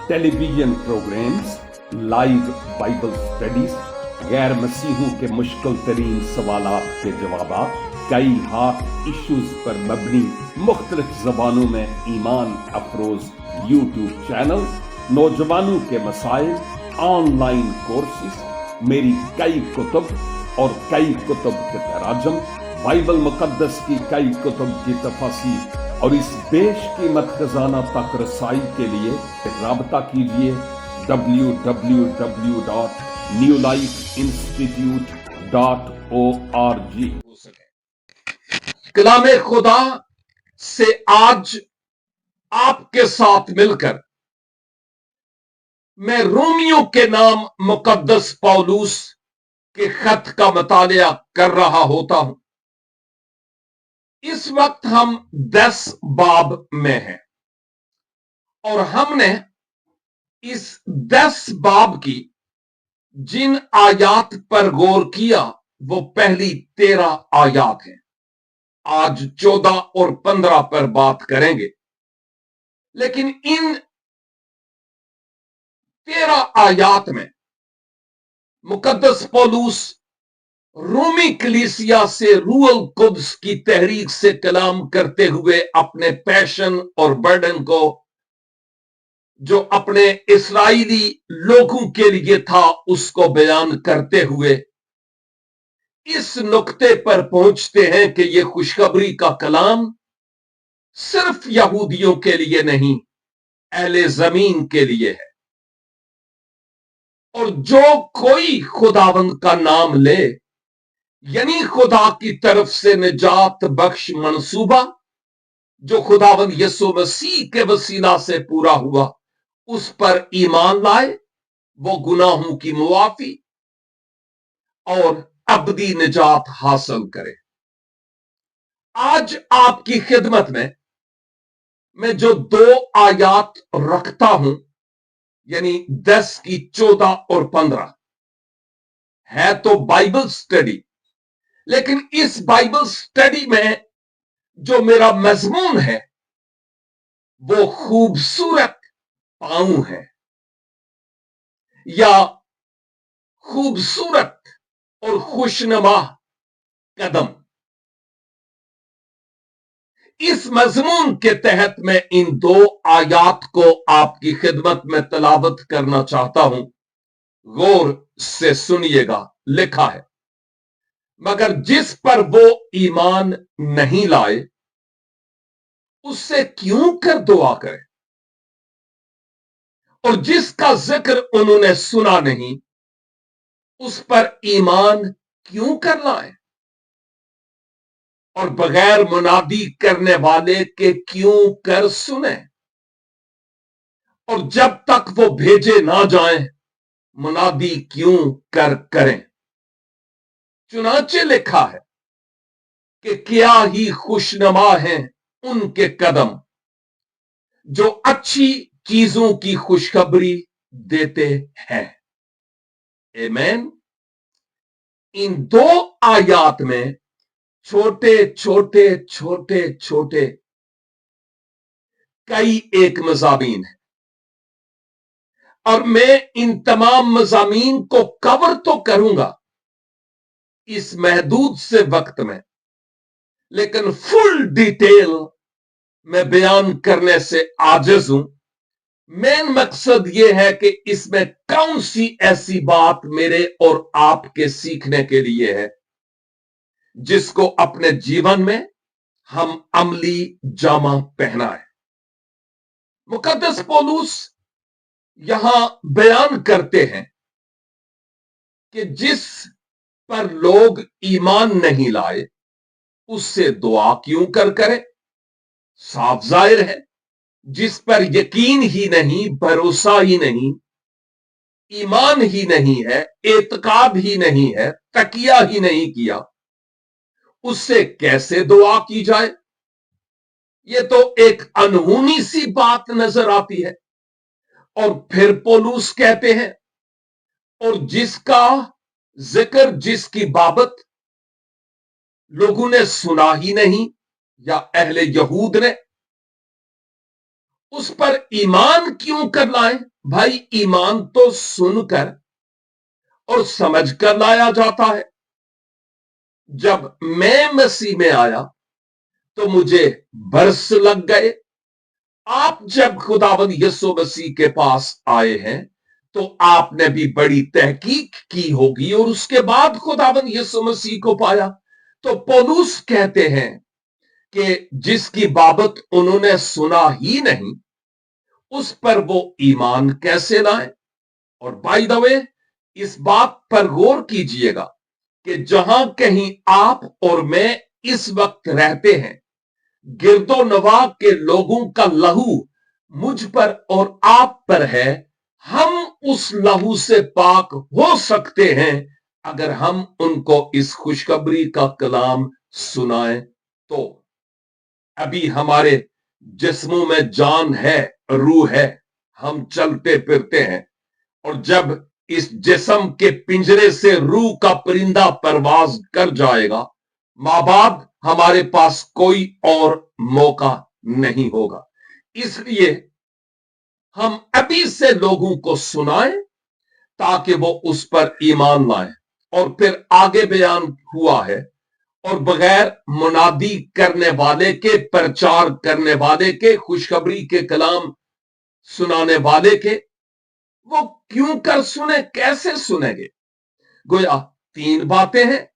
Television programmes, live Bible studies, गैर मसीहों के मुश्किल तरीन सवालात के जवाब, कई हॉट इश्यूज पर मबनी मुख्तलिफ जबानों में ईमान अफरोज यूट्यूब चैनल, नौजवानों के मसाइल, ऑनलाइन कोर्सेज, मेरी कई कुतुब और कई कुतुब के तराजम, बाइबल मुकद्दस की कई कुतुब की तफसीर और इस बेशकीमत खजाना तक रसाई के लिए राबता कीजिए www.newlifeinstitute.org। कलाम खुदा से आज आपके साथ मिलकर मैं रोमियो के नाम मुकद्दस पौलुस के खत का मुतालिया कर रहा होता हूं। इस वक्त हम 10 बाब में हैं और हमने इस 10 बाब की जिन आयात पर गौर किया वो पहली 13 आयात हैं। आज 14 और 15 पर बात करेंगे, लेकिन इन 13 आयात में मुकद्दस पौलुस रोमी कलीसिया से रूहुल कुद्स की तहरीक से कलाम करते हुए अपने पैशन और बर्डन को जो अपने इस्राएली लोगों के लिए था उसको बयान करते हुए इस नुक्ते पर पहुंचते हैं कि यह खुशखबरी का कलाम सिर्फ यहूदियों के लिए नहीं, अहले जमीन के लिए है। और जो कोई खुदावंद का नाम ले, यानी खुदा की तरफ से निजात बख्श मंसूबा जो खुदावंद यीशु मसीह के वसीला से पूरा हुआ, उस पर ईमान लाए, वो गुनाहों की मुआफी और अबदी निजात हासिल करे। आज आपकी खिदमत में मैं जो 2 आयात रखता हूं, यानी 10 की 14 और 15 है तो बाइबल स्टडी, लेकिन इस बाइबल स्टडी में जो मेरा मजमून है वो खूबसूरत पांव है या खूबसूरत और खुशनुमा कदम। इस मजमून के तहत मैं इन 2 आयात को आपकी खिदमत में तलावत करना चाहता हूं। गौर से सुनिएगा। लिखा है, मगर जिस पर वो ईमान नहीं लाए उससे क्यों कर दुआ करें, और जिसका जिक्र उन्होंने सुना नहीं उस पर ईमान क्यों कर लाए, और बगैर मुनादी करने वाले के क्यों कर सुने, और जब तक वो भेजे ना जाएं मुनादी क्यों कर करें। चुनाचे लिखा है कि क्या ही खुशनुमा हैं उनके कदम जो अच्छी चीजों की खुशखबरी देते हैं। आमीन। इन 2 आयात में छोटे छोटे छोटे छोटे कई एक मज़ामीन है, और मैं इन तमाम मज़ामीन को कवर तो करूंगा इस महदूद से वक्त में, लेकिन फुल डिटेल में बयान करने से आजिज हूं। मेन मकसद यह है कि इसमें कौन सी ऐसी बात मेरे और आपके सीखने के लिए है जिसको अपने जीवन में हम अमली जामा पहनाएं। मुकद्दस पौलुस यहां बयान करते हैं कि जिस पर लोग ईमान नहीं लाए उससे दुआ क्यों कर करें। साफ जाहिर है, जिस पर यकीन ही नहीं, भरोसा ही नहीं, ईमान ही नहीं है, एतकाद ही नहीं है, तकिया ही नहीं किया, उससे कैसे दुआ की जाए। यह तो एक अनहोनी सी बात नजर आती है। और फिर पौलुस कहते हैं, और जिसका जिक्र, जिसकी बाबत लोगों ने सुना ही नहीं या अहले यहूद ने, उस पर ईमान क्यों कर लाएं भाई ईमान तो सुनकर और समझकर लाया जाता है। जब मैं मसीह में आया तो मुझे बरस लग गए। आप जब खुदावंद यीशु मसीह के पास आए हैं तो आपने भी बड़ी तहकीक की होगी और उसके बाद खुदावंद यीशु मसीह को पाया। तो पौलुस कहते हैं कि जिसकी बाबत उन्होंने सुना ही नहीं उस पर वो ईमान कैसे लाए। और बाय द वे, इस बात पर गौर कीजिएगा कि जहां कहीं आप और मैं इस वक्त रहते हैं, गिरदो नवा के लोगों का लहू मुझ पर और आप पर है। हम उस लहू से पाक हो सकते हैं अगर हम उनको इस खुशखबरी का कलाम सुनाएं। तो अभी हमारे जिस्मों में जान है, रूह है, हम चलते फिरते हैं। और जब इस जिस्म के पिंजरे से रूह का परिंदा परवाज कर जाएगा, मां बाप हमारे पास कोई और मौका नहीं होगा। इसलिए हम अभी से लोगों को सुनाएं ताकि वो उस पर ईमान लाएं। और फिर आगे बयान हुआ है, और बगैर मुनादी करने वाले के, प्रचार करने वाले के, खुशखबरी के कलाम सुनाने वाले के वो क्यों कर सुने, कैसे सुनेंगे। गोया तीन बातें हैं।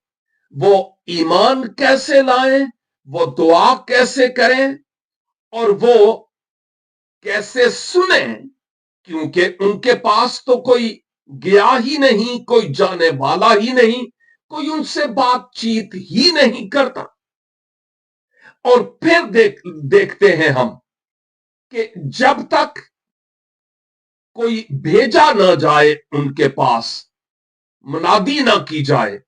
वो ईमान कैसे लाएं, वो दुआ कैसे करें, और वो कैसे सुने, क्योंकि उनके पास तो कोई गया ही नहीं, कोई जाने वाला ही नहीं, कोई उनसे बातचीत ही नहीं करता। और फिर देखते हैं हम कि जब तक कोई भेजा ना जाए उनके पास, मुनादी ना की जाए,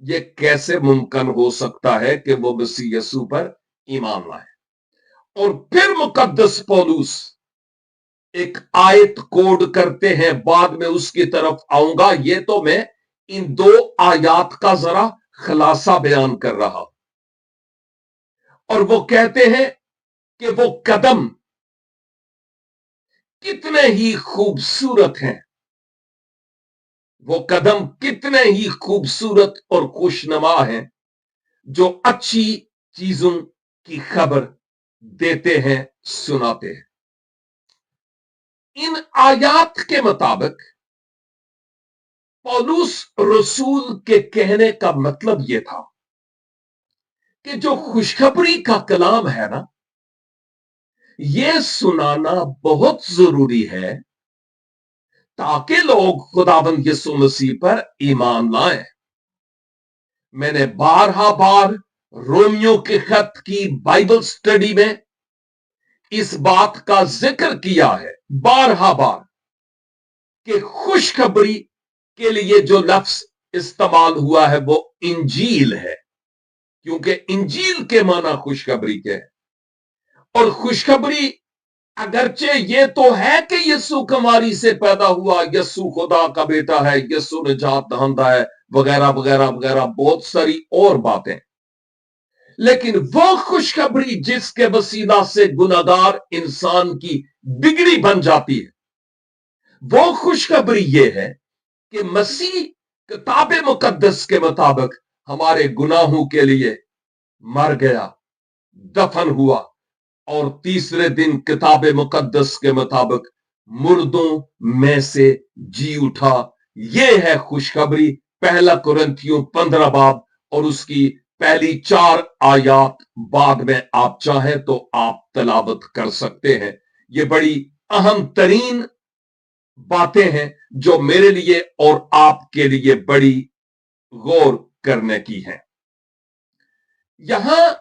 ये कैसे मुमकिन हो सकता है कि वो मसीह यीशु पर ईमान लाए। और फिर मुकद्दस पौलुस एक आयत कोड करते हैं, बाद में उसकी तरफ आऊंगा। ये तो मैं इन दो आयात का जरा खुलासा बयान कर रहा हूं। और वो कहते हैं कि वो कदम कितने ही खूबसूरत हैं, वो कदम कितने ही खूबसूरत और खुशनुमा हैं जो अच्छी चीजों की खबर देते हैं, सुनाते हैं। इन आयात के मुताबिक पौलुस रसूल के कहने का मतलब यह था कि जो खुशखबरी का कलाम है ना, यह सुनाना बहुत जरूरी है ताकि लोग खुदावंद यीशु मसीह पर ईमान लाएं। मैंने बारहा बार रोमियो के खत की बाइबल स्टडी में इस बात का जिक्र किया है, बारहा बार, कि खुशखबरी के लिए जो लफ्ज इस्तेमाल हुआ है वो इंजील है, क्योंकि इंजील के माना खुशखबरी के है। और खुशखबरी अगरचे ये तो है कि यीशु कुमारी से पैदा हुआ, यीशु खुदा का बेटा है, यीशु निजात दहंदा है, वगैरह वगैरह वगैरह, बहुत सारी और बातें, लेकिन वो खुशखबरी जिसके वसीला से गुनाहगार इंसान की बिगड़ी बन जाती है, वो खुशखबरी ये है कि मसीह किताब मुकद्दस के मुताबिक हमारे गुनाहों के लिए मर गया, दफन हुआ, और तीसरे दिन किताब मुकद्दस के मुताबिक मुर्दों में से जी उठा। यह है खुशखबरी। पहला कुरिन्थियों 15 बाब और उसकी पहली 4 आयात बाद में आप चाहें तो आप तलावत कर सकते हैं। ये बड़ी अहम तरीन बातें हैं जो मेरे लिए और आपके लिए बड़ी गौर करने की हैं। यहां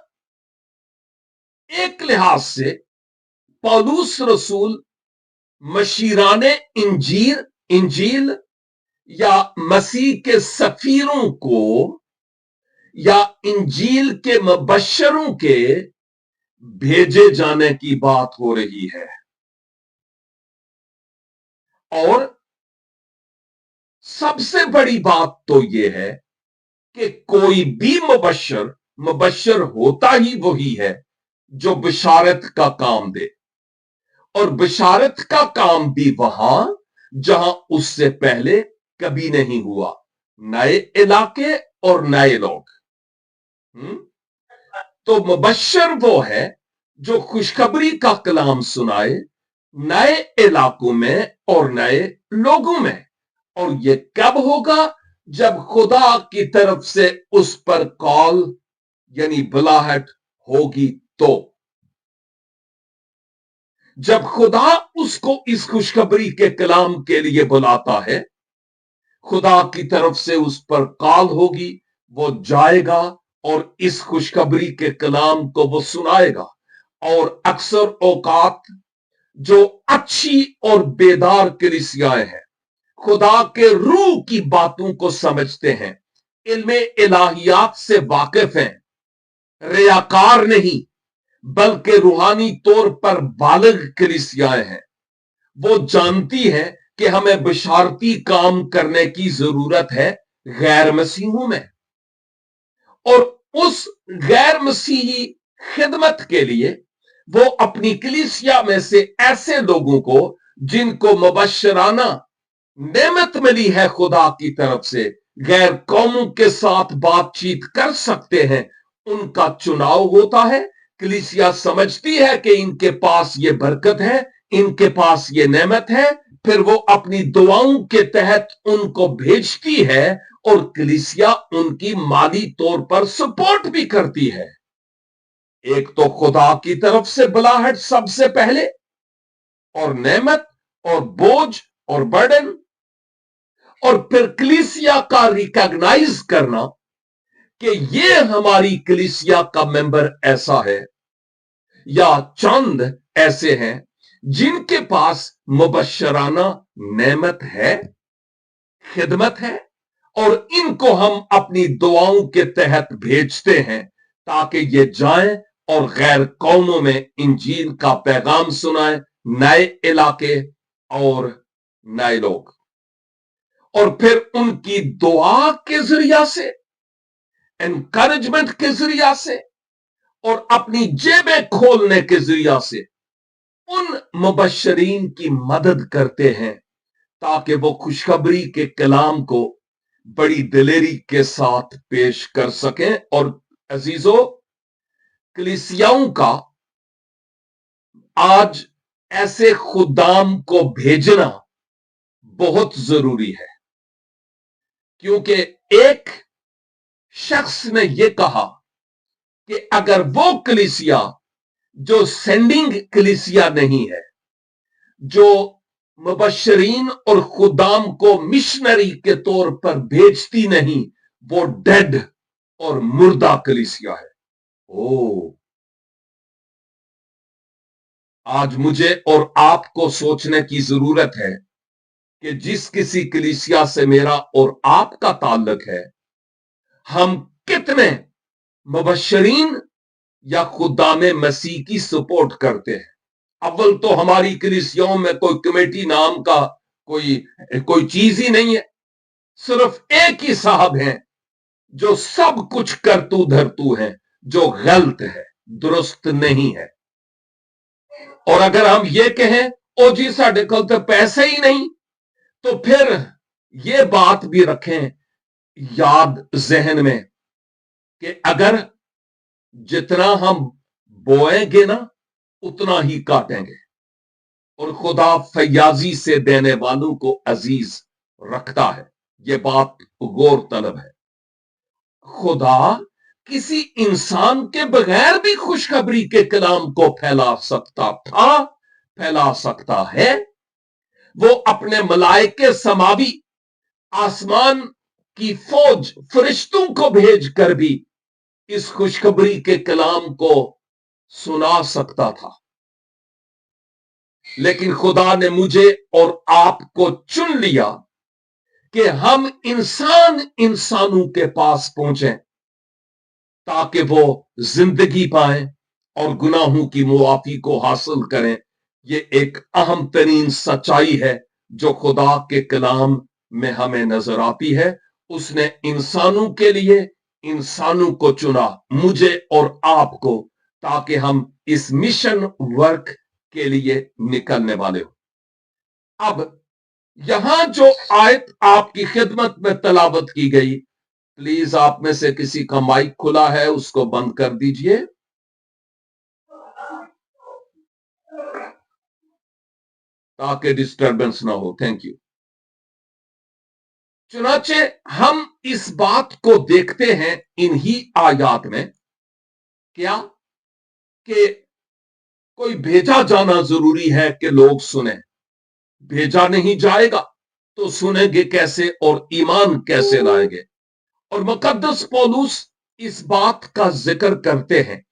एक लिहाज से पौलुस रसूल मशीराने इंजील या मसीह के सफीरों को या इंजील के मुबश्शरों के भेजे जाने की बात हो रही है। और सबसे बड़ी बात तो यह है कि कोई भी मुबश्शर होता ही वही है जो बिशारत का काम दे, और बिशारत का काम भी वहां जहां उससे पहले कभी नहीं हुआ। नए इलाके और नए लोग। तो मुबश्शिर वो है जो खुशखबरी का कलाम सुनाए नए इलाकों में और नए लोगों में। और ये कब होगा? जब खुदा की तरफ से उस पर कॉल यानी बुलाहट होगी। तो जब खुदा उसको इस खुशखबरी के कलाम के लिए बुलाता है, खुदा की तरफ से उस पर कॉल होगी, वो जाएगा और इस खुशखबरी के कलाम को वो सुनाएगा। और अक्सर औकात जो अच्छी और बेदार कलीसियाएं हैं, खुदा के रूह की बातों को समझते हैं, इल्मे इलाहियात से वाकिफ हैं, रियाकार नहीं बल्कि रूहानी तौर पर बालिग कलीसियाएं हैं। वो जानती है कि हमें बशारती काम करने की जरूरत है गैर मसीहों में, और उस गैर मसीही खिदमत के लिए वो अपनी कलीसिया में से ऐसे लोगों को जिनको मुबश्शराना नेमत मिली है खुदा की तरफ से, गैर कौमों के साथ बातचीत कर सकते हैं, उनका चुनाव होता है। कलीसिया समझती है कि इनके पास ये बरकत है, इनके पास ये नेमत है, फिर वो अपनी दुआओं के तहत उनको भेजती है और कलीसिया उनकी माली तौर पर सपोर्ट भी करती है। एक तो खुदा की तरफ से बुलाहट सबसे पहले, और नेमत और बोझ और बर्डन, और फिर कलीसिया का रिकॉग्नाइज करना कि ये हमारी कलीसिया का मेंबर ऐसा है या चंद ऐसे हैं जिनके पास मुबश्शराना नेमत है, खिदमत है, और इनको हम अपनी दुआओं के तहत भेजते हैं ताकि ये जाएं और गैर कौमों में इंजील का पैगाम सुनाएं, नए इलाके और नए लोग। और फिर उनकी दुआ के जरिया से, एनकरेजमेंट के जरिया से, और अपनी जेबें खोलने के जरिया से उन मुबश्शरीन की मदद करते हैं ताकि वो खुशखबरी के कलाम को बड़ी दिलेरी के साथ पेश कर सकें। और अजीजों, कलीसियाओं का आज ऐसे खुदाम को भेजना बहुत जरूरी है, क्योंकि एक शख्स ने यह कहा कि अगर वो कलीसिया जो सेंडिंग कलीसिया नहीं है, जो मुबश्शरीन और खुदाम को मिशनरी के तौर पर भेजती नहीं, वो डेड और मुर्दा कलीसिया है। ओ, आज मुझे और आपको सोचने की जरूरत है कि जिस किसी कलीसिया से मेरा और आपका ताल्लुक है, हम कितने मुबश्शरीन या खुदाम मसीह की सपोर्ट करते हैं। अव्वल तो हमारी कलीसियाओं में कोई कमेटी नाम का कोई चीज ही नहीं है, सिर्फ एक ही साहब हैं जो सब कुछ करतू धरतू है, जो गलत है, दुरुस्त नहीं है। और अगर हम ये कहें ओ जी साढ़े को तो पैसे ही नहीं, तो फिर ये बात भी रखें याद जहन में कि अगर जितना हम बोएंगे ना उतना ही काटेंगे, और खुदा फयाजी से देने वालों को अजीज रखता है। यह बात गौर तलब है। खुदा किसी इंसान के बगैर भी खुशखबरी के कलाम को फैला सकता था, फैला सकता है। वो अपने मलाइके समावी आसमान की फौज फरिश्तों को भेजकर भी इस खुशखबरी के कलाम को सुना सकता था, लेकिन खुदा ने मुझे और आपको चुन लिया कि हम इंसानों के पास पहुंचे ताकि वो जिंदगी पाएं और गुनाहों की मुआफी को हासिल करें। ये एक अहम तरीन सच्चाई है जो खुदा के कलाम में हमें नजर आती है। उसने इंसानों के लिए इंसानों को चुना, मुझे और आपको, ताकि हम इस मिशन वर्क के लिए निकलने वाले हो। अब यहां जो आयत आपकी खिदमत में तलावत की गई, प्लीज आप में से किसी का माइक खुला है उसको बंद कर दीजिए, ताकि डिस्टरबेंस ना हो। Thank you. चुनाचे हम इस बात को देखते हैं इन्हीं आयात में, क्या कि कोई भेजा जाना जरूरी है कि लोग सुने। भेजा नहीं जाएगा तो सुनेंगे कैसे और ईमान कैसे लाएंगे। और मुकद्दस पौलुस इस बात का जिक्र करते हैं।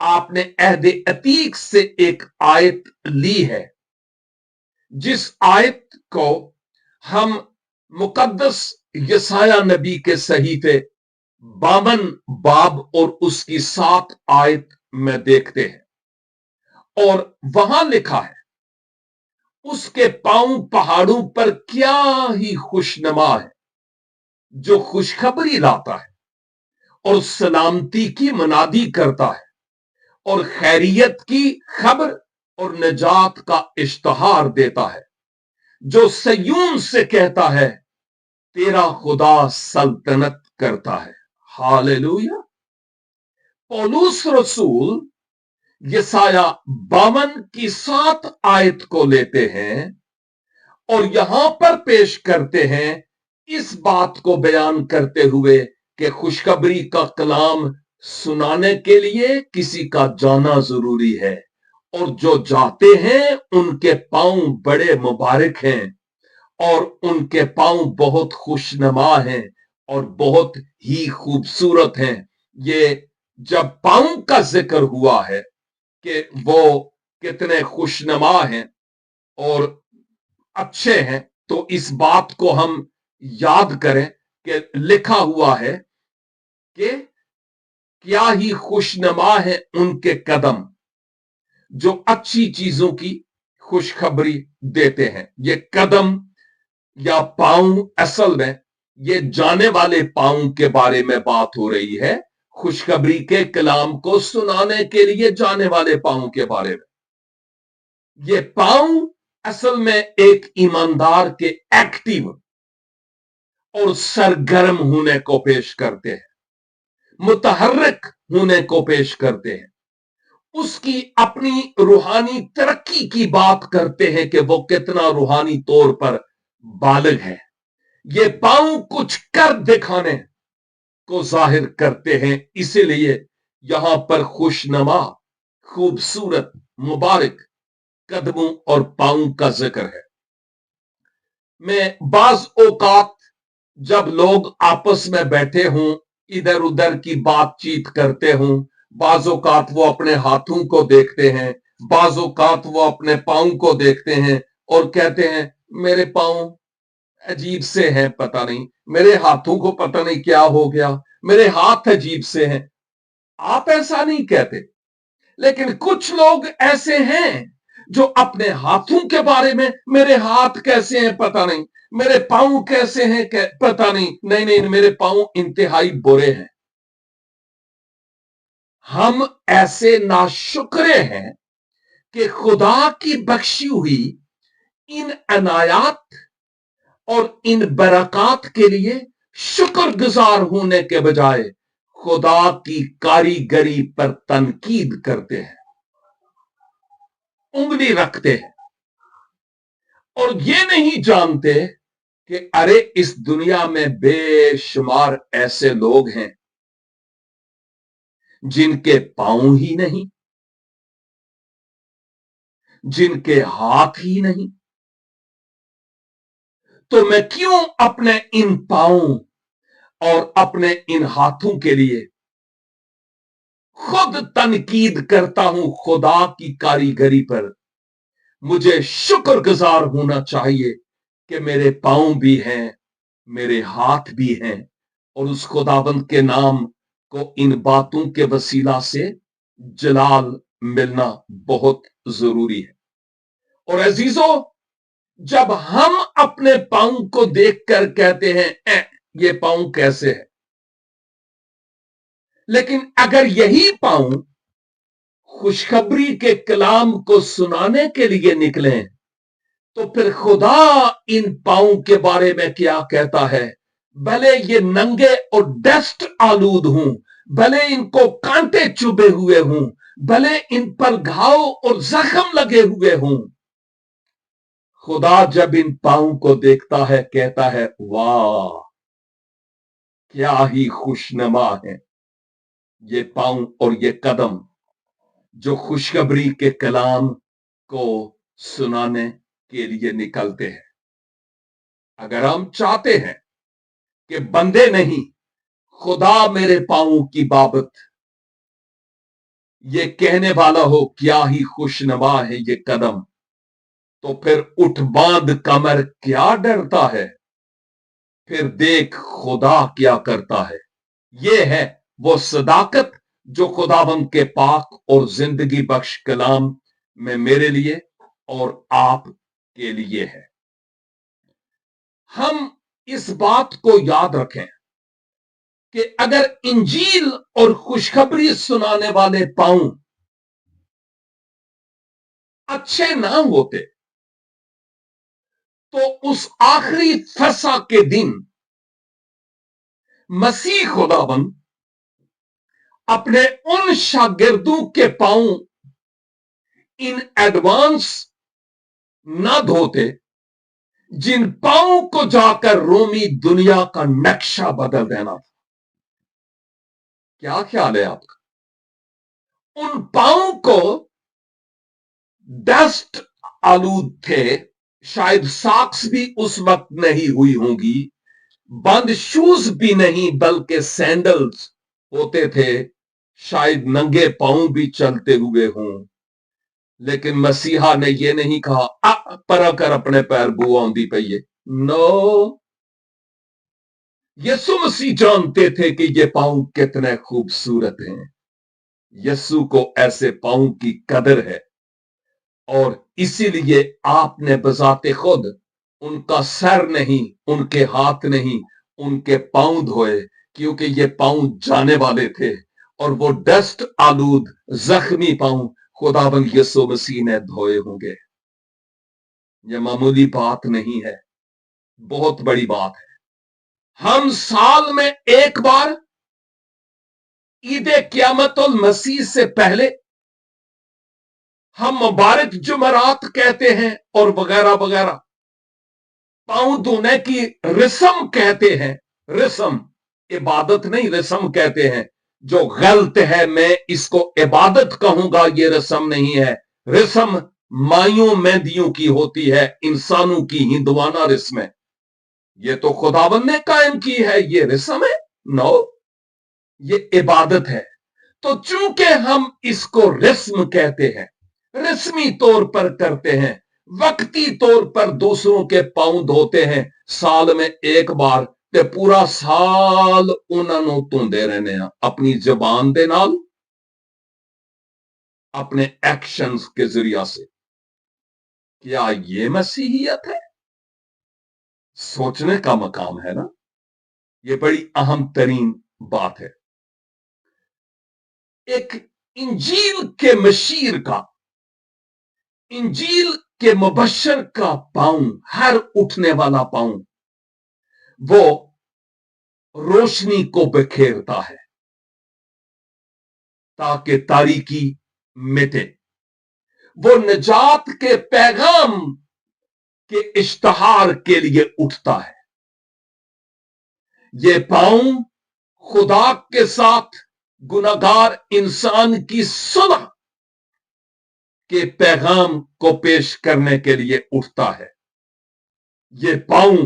आपने अहद अतीक से एक आयत ली है, जिस आयत को हम मुकद्दस यसाया नबी के सहीफे 52 बाब और उसकी 7 आयत में देखते हैं। और वहां लिखा है, उसके पांव पहाड़ों पर क्या ही खुशनुमा है, जो खुशखबरी लाता है और सलामती की मनादी करता है और खैरियत की खबर और निजात का इश्तहार देता है, जो सयून से कहता है तेरा खुदा सल्तनत करता है। हालेलुया। पौलुस रसूल यसाया 52 की 7 आयत को लेते हैं और यहां पर पेश करते हैं, इस बात को बयान करते हुए कि खुशखबरी का कलाम सुनाने के लिए किसी का जाना जरूरी है, और जो जाते हैं उनके पांव बड़े मुबारक हैं और उनके पांव बहुत खुशनुमा हैं और बहुत ही खूबसूरत हैं। ये जब पांव का जिक्र हुआ है कि वो कितने खुशनुमा हैं और अच्छे हैं, तो इस बात को हम याद करें कि लिखा हुआ है कि क्या ही खुशनुमा है उनके कदम जो अच्छी चीजों की खुशखबरी देते हैं। ये कदम या पांव, असल में ये जाने वाले पांव के बारे में बात हो रही है, खुशखबरी के कलाम को सुनाने के लिए जाने वाले पांव के बारे में। ये पांव असल में एक ईमानदार के एक्टिव और सरगर्म होने को पेश करते हैं, मुतहर्रिक होने को पेश करते हैं, उसकी अपनी रूहानी तरक्की की बात करते हैं कि वो कितना रूहानी तौर पर बालिग है। ये पांव कुछ कर दिखाने को जाहिर करते हैं, इसीलिए यहां पर खुशनुमा, खूबसूरत, मुबारक कदमों और पांव का जिक्र है। मैं बाज औकात जब लोग आपस में बैठे हों, इधर उधर की बातचीत करते हों, बाज औकात वो अपने हाथों को देखते हैं, बाज औकात वो अपने पांव को देखते हैं और कहते हैं मेरे पांव अजीब से हैं, पता नहीं मेरे हाथों को पता नहीं क्या हो गया, मेरे हाथ अजीब से हैं। आप ऐसा नहीं कहते, लेकिन कुछ लोग ऐसे हैं जो अपने हाथों के बारे में मेरे हाथ कैसे हैं पता नहीं, मेरे पांव कैसे हैं पता नहीं, नहीं नहीं मेरे पांव इंतहाई बुरे हैं। हम ऐसे नाशुक्रे हैं कि खुदा की बख्शी हुई इन अनायात और इन बरकत के लिए शुक्रगुजार होने के बजाय खुदा की कारीगरी पर तनकीद करते हैं, उंगली रखते हैं और ये नहीं जानते कि अरे इस दुनिया में बेशुमार ऐसे लोग हैं जिनके पांव ही नहीं, जिनके हाथ ही नहीं, तो मैं क्यों अपने इन पांव और अपने इन हाथों के लिए खुद तनकीद करता हूं खुदा की कारीगरी पर। मुझे शुक्रगुजार होना चाहिए कि मेरे पांव भी हैं, मेरे हाथ भी हैं, और उस खुदाबंद के नाम को इन बातों के वसीला से जलाल मिलना बहुत जरूरी है। और अजीजों, जब हम अपने पांव को देखकर कहते हैं ये पांव कैसे है, लेकिन अगर यही पांव खुशखबरी के कलाम को सुनाने के लिए निकले तो फिर खुदा इन पांव के बारे में क्या कहता है? भले ये नंगे और डस्ट आलूद हूं, भले इनको कांटे चुभे हुए हूं, भले इन पर घाव और जख्म लगे हुए हूं, खुदा जब इन पांव को देखता है कहता है वाह, क्या ही खुशनुमा है ये पांव और ये कदम जो खुशखबरी के कलाम को सुनाने के लिए निकलते हैं। अगर हम चाहते हैं कि बंदे नहीं, खुदा मेरे पांवों की बाबत ये कहने वाला हो क्या ही खुशनुमा है ये कदम, तो फिर उठ बांध कमर, क्या डरता है, फिर देख खुदा क्या करता है। ये है वो सदाकत जो खुदावंद के पाक और जिंदगी बख्श कलाम में मेरे लिए और आप के लिए है। हम इस बात को याद रखें कि अगर इंजील और खुशखबरी सुनाने वाले पांव अच्छे ना होते तो उस आखिरी फसा के दिन मसीह खुदाबंद अपने उन शागिर्दों के पांव इन एडवांस ना धोते जिन पांव को जाकर रोमी दुनिया का नक्शा बदल देना था। क्या ख्याल है आपका? उन पांव को डस्ट आलूद थे, शायद सॉक्स भी उस वक्त नहीं हुई होंगी, बंद शूज भी नहीं बल्कि सैंडल्स होते थे, शायद नंगे पांव भी चलते हुए हों। लेकिन मसीहा ने यह नहीं कहा परा कर अपने पैर बू आंदी पई है। नो, यीशु मसीह जानते थे कि ये पांव कितने खूबसूरत हैं। यीशु को ऐसे पांव की कदर है और इसीलिए आपने बजाते खुद उनका सर नहीं, उनके हाथ नहीं, उनके पांव धोए, क्योंकि ये पांव जाने वाले थे और वो डस्ट आलूद जख्मी पांव खुदाबंद यीशु मसीह ने धोए होंगे। यह मामूली बात नहीं है, बहुत बड़ी बात है। हम साल में एक बार ईद क़यामतुल मसीह से पहले हम मुबारक जुमरात कहते हैं और वगैरह वगैरह, पांव धोने की रस्म कहते हैं। रस्म, इबादत नहीं, रस्म कहते हैं, जो गलत है। मैं इसको इबादत कहूंगा, ये रस्म नहीं है। रस्म माइयों मेहंदियों की होती है, इंसानों की हिंदुआना रस्म है। ये तो खुदावंद ने कायम की है, ये रस्म है? नो, ये इबादत है। तो चूंकि हम इसको रस्म कहते हैं, रस्मी तौर पर करते हैं, वक्ती तौर पर दूसरों के पांव धोते हैं साल में एक बार, ते पूरा साल उन्होंने धोंदे रहने हैं अपनी जबान दे नाल, अपने एक्शंस के जरिया से। क्या ये मसीहियत है? सोचने का मकाम है ना। ये बड़ी अहम तरीन बात है। एक इंजील के मशीर का, इंजील के मुबशर का पांव, हर उठने वाला पांव, वो रोशनी को बिखेरता है ताकि तारीकी मिटे। वो निजात के पैगाम के इश्तहार के लिए उठता है। ये पांव खुदा के साथ गुनाहगार इंसान की सुलह के पैगाम को पेश करने के लिए उठता है। ये पांव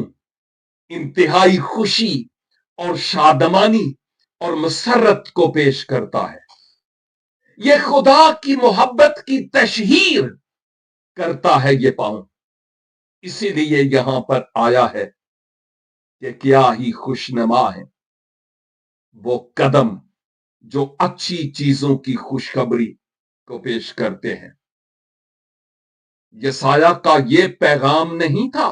इंतहाई खुशी और शादमानी और मसरत को पेश करता है। ये खुदा की मोहब्बत की तशहीर करता है ये पांव। इसीलिए यहां पर आया है कि क्या ही खुशनुमा है वो कदम जो अच्छी चीजों की खुशखबरी को पेश करते हैं। यसाया का ये पैगाम नहीं था,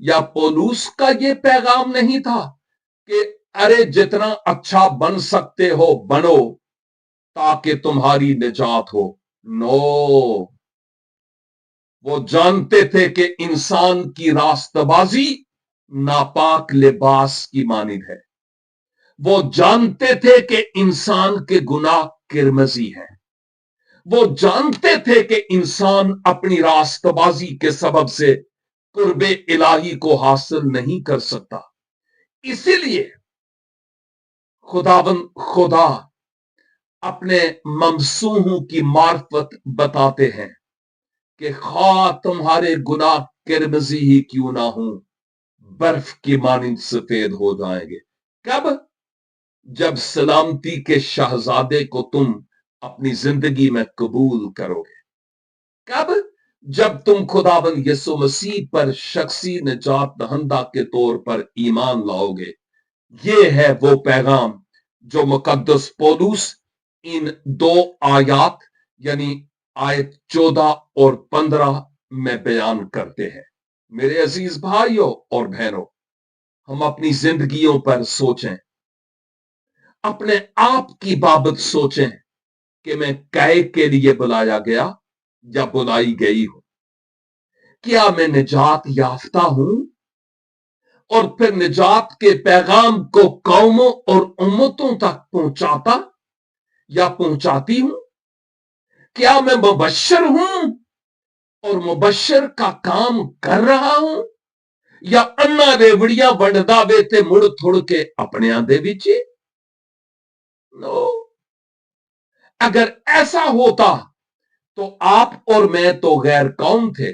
या पौलुस का ये पैगाम नहीं था कि अरे जितना अच्छा बन सकते हो बनो ताकि तुम्हारी निजात हो। नो, वो जानते थे कि इंसान की रास्तबाजी नापाक लिबास की मानिंद है। वो जानते थे कि इंसान के गुनाह किरमजी है। वो जानते थे कि इंसान अपनी रास्तबाजी के सबब से कुर्बे इलाही को हासिल नहीं कर सकता। इसीलिए खुदा अपने ममसूहों की मार्फत बताते हैं कि खा तुम्हारे गुनाह किरमजी ही क्यों ना हो, बर्फ की मानिंद सफेद हो जाएंगे। कब? जब सलामती के शहजादे को तुम अपनी जिंदगी में कबूल करोगे। कब? जब तुम खुदाबंद यीशु मसीह पर शख्सी निजात दहंदा के तौर पर ईमान लाओगे। ये है वो पैगाम जो मुकद्दस पौलुस इन दो आयात यानी आयत 14 और 15 में बयान करते हैं। मेरे अजीज भाइयों और बहनों, हम अपनी जिंदगियों पर सोचें, अपने आप की बाबत सोचें कि मैं कै के लिए बुलाया गया या बुलाई गई हूं। क्या मैं निजात याफ्ता हूं और फिर निजात के पैगाम को कौमों और उम्मतों तक पहुंचाता या पहुंचाती हूं? क्या मैं मुबश्शिर हूं और मुबश्शिर का काम कर रहा हूं, या अन्ना रेवड़ियां वंडदा वे ते मुड़ थुड़ के अपने दे विच? नो। अगर ऐसा होता तो आप और मैं तो गैर कौम थे,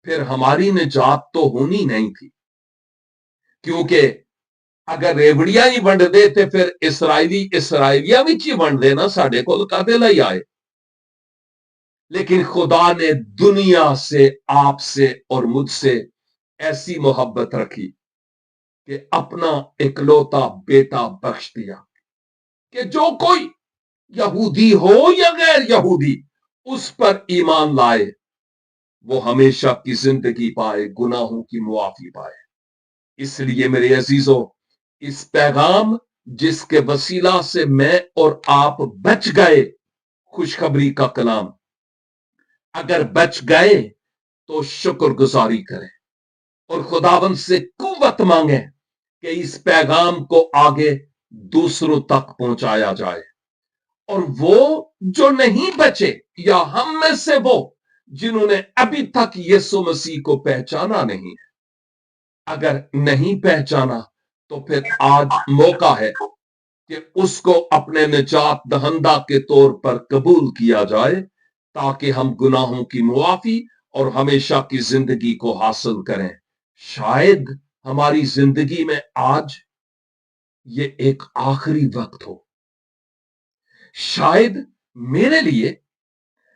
फिर हमारी निजात तो होनी नहीं थी। क्योंकि अगर रेवड़ियां ही वंड दे ते फिर इसराइलिया विच ही वंड देना, साडे कोल कादे लई आए। लेकिन खुदा ने दुनिया से, आपसे और मुझसे ऐसी मोहब्बत रखी कि अपना इकलौता बेटा बख्श दिया कि जो कोई यहूदी हो या गैर यहूदी उस पर ईमान लाए, वो हमेशा की जिंदगी पाए, गुनाहों की मुआफी पाए। इसलिए मेरे अजीजों, इस पैगाम जिसके वसीला से मैं और आप बच गए, खुशखबरी का कलाम, अगर बच गए तो शुक्रगुजारी करें और खुदावंद से कुव्वत मांगे कि इस पैगाम को आगे दूसरों तक पहुंचाया जाए। और वो जो नहीं बचे, या हम में से वो जिन्होंने अभी तक यीशु मसीह को पहचाना नहीं है, अगर नहीं पहचाना तो फिर आज मौका है कि उसको अपने निजात दहंदा के तौर पर कबूल किया जाए, ताकि हम गुनाहों की मुआफी और हमेशा की जिंदगी को हासिल करें। शायद हमारी जिंदगी में आज ये एक आखिरी वक्त हो। शायद मेरे लिए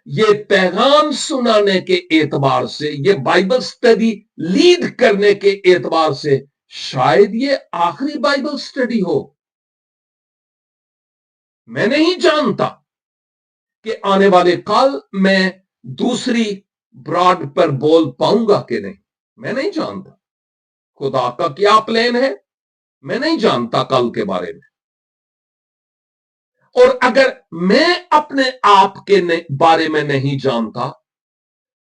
ये पैगाम सुनाने के एतबार से, ये बाइबल स्टडी लीड करने के एतबार से, शायद ये आखिरी बाइबल स्टडी हो। मैं नहीं जानता कि आने वाले कल मैं दूसरी ब्रॉड पर बोल पाऊंगा कि नहीं। मैं नहीं जानता खुदा का क्या प्लान है। मैं नहीं जानता कल के बारे में। और अगर मैं अपने आप के बारे में नहीं जानता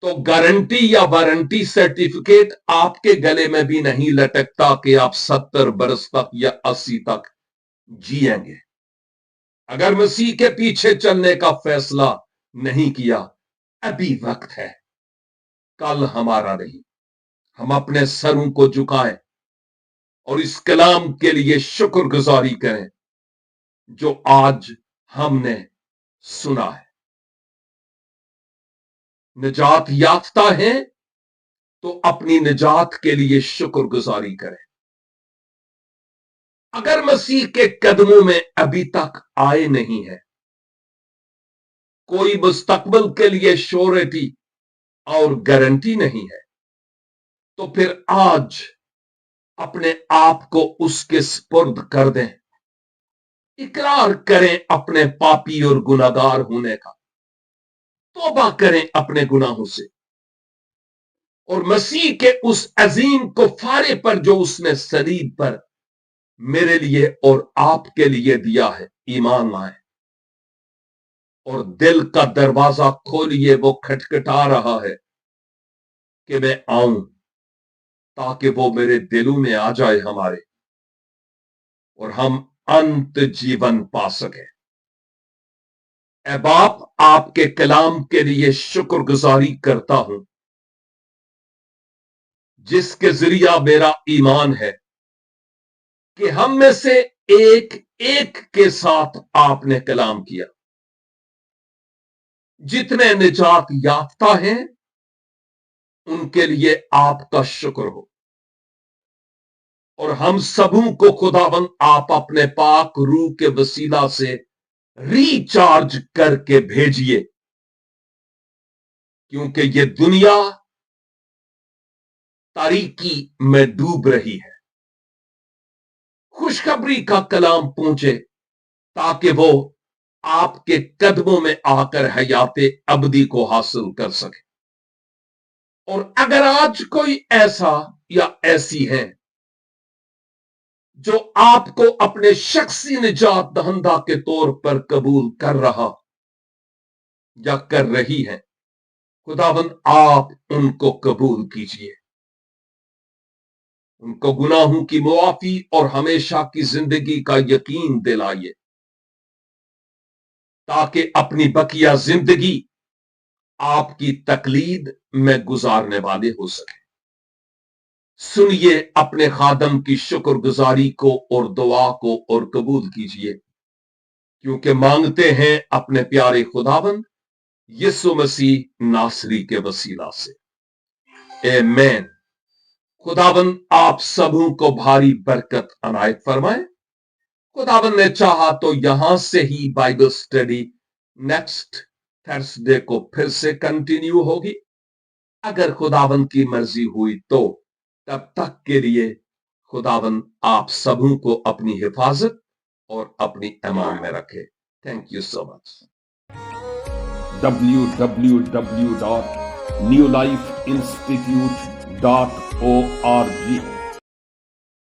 तो गारंटी या वारंटी सर्टिफिकेट आपके गले में भी नहीं लटकता कि आप 70 बरस तक या 80 तक जिएंगे। अगर मसीह के पीछे चलने का फैसला नहीं किया, अभी वक्त है, कल हमारा नहीं। हम अपने सरों को झुकाएं और इस कलाम के लिए शुक्रगुजारी करें जो आज हमने सुना है। निजात याफ्ता है तो अपनी निजात के लिए शुक्रगुजारी करें। अगर मसीह के कदमों में अभी तक आए नहीं है, कोई मुस्तकबिल के लिए श्योरिटी और गारंटी नहीं है, तो फिर आज अपने आप को उसके स्पुर्द कर दें। इकरार करें अपने पापी और गुनाहगार होने का, तौबा करें अपने गुनाहों से और मसीह के उस अजीम कुफारे पर जो उसने सलीब पर मेरे लिए और आपके लिए दिया है, ईमान लाएं और दिल का दरवाजा खोलिए, वो खटखटा रहा है कि मैं आऊं, ताकि वो मेरे दिलों में आ जाए हमारे, और हम अंत जीवन पा सकें। ऐ बाप, आपके कलाम के लिए शुक्रगुजारी करता हूं, जिसके जरिया मेरा ईमान है कि हम में से एक एक के साथ आपने कलाम किया। जितने निजात याफ्ता हैं उनके लिए आपका शुक्र हो, और हम सबों को खुदावंद आप अपने पाक रूह के वसीला से रिचार्ज करके भेजिए, क्योंकि ये दुनिया तारीकी में डूब रही है। खुशखबरी का कलाम पहुंचे ताकि वो आपके कदमों में आकर हयाते अबदी को हासिल कर सके। और अगर आज कोई ऐसा या ऐसी है जो आपको अपने शख्सी निजात दहंदा के तौर पर कबूल कर रहा या कर रही है, खुदावंद आप उनको कबूल कीजिए, उनको गुनाहों की मुआफी और हमेशा की जिंदगी का यकीन दिलाइए, ताकि अपनी बकिया जिंदगी आपकी तकलीद में गुजारने वाले हो सके। सुनिए अपने खादम की शुक्रगुजारी को और दुआ को और कबूल कीजिए, क्योंकि मांगते हैं अपने प्यारे खुदावंद यीशु मसीह नासरी के वसीला से। आमीन। खुदावंद आप सबों को भारी बरकत अनायत फरमाए। खुदावंद ने चाहा तो यहां से ही बाइबल स्टडी नेक्स्ट थर्सडे को फिर से कंटिन्यू होगी। अगर खुदावंद की मर्जी हुई तो तब तक के लिए खुदावंद आप सबों को अपनी हिफाजत और अपनी अमान में रखे। Thank you so much. www.newlifeinstitute.org